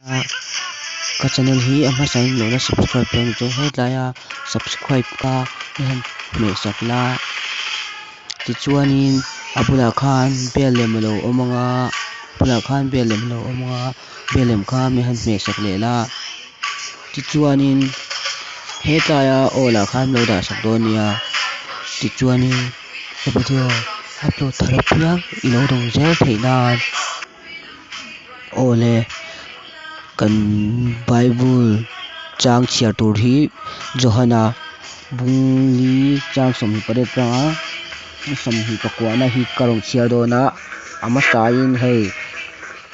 ka channel hi ama sai lo na subscribe pem cho he tlaya subscribe ka hen me sakla ti chuanin abula khan belem lo omanga abula khan belem lo omanga belem kha me han me sak le la ti chuanin he tlaya ola khan lo da sak donia ti chuanin he video upload tharapia ilo dong zel theinan ole kan Bible Chang chia tur hi Johana bungli Chang som hi paret ranga som hi pakwana hi karong chia do na ama sain hei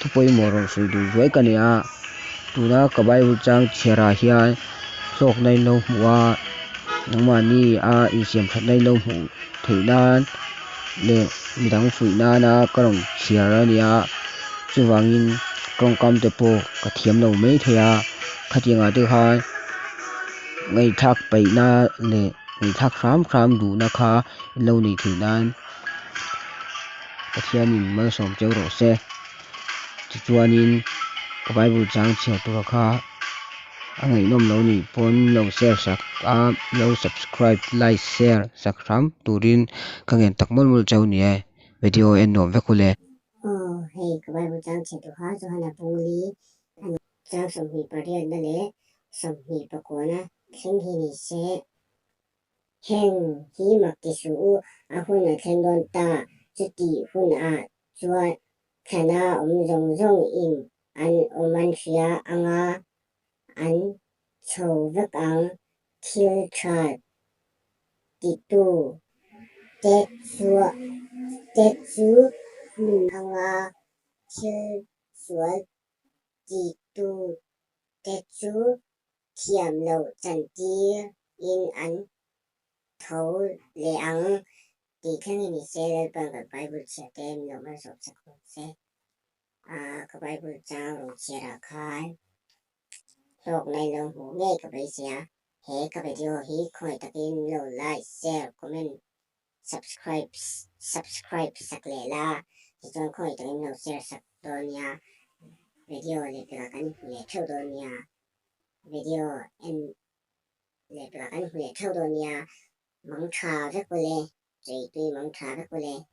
thupoi morong sui du zoi kania tuna ka Bible Chang chiara hian sok nai lo hmuwa nangmani a insiam that nai lo hmu theinan le midang fuina na karong chiara nia chuwangin krong kam te po ka thiam lo mai theya khatinga te khan ngai thak pai na le ngai thak ram du na kha lo ni thinan pathianin mal som cheu ro se chuanin ka Bible Chang chia tu kha angai nom lo ni pon lo share sak a lo subscribe like share sak ram turin kangen takmol mul chau ni e video en nom ve kule hey ka Bible Chang chia tu kha Johana bungli Chang som hi parian na le som hi pakona thing hi ni se heng hi mak ti su a hun a theng don ta chu ti hun a chua khana rong in an oman khia anga an chou vek ang thil tha ti tu te chu anga thil chua ti tu te chu thiam lo chan ti in an thấu le ang ti khang ni se le pa ka Bible chia tem no ma so sak se ka Bible Chang ro chia ra khai sok nai lo hu nge ka bai sia he ka video hi khoi takin lo like share comment subscribe sak le la ti chon khoi takin lo share sak do nia video le pra kan le thau do nia video en le pra kan le thau do nia mong cha ve ko le 最对蒙查的过来。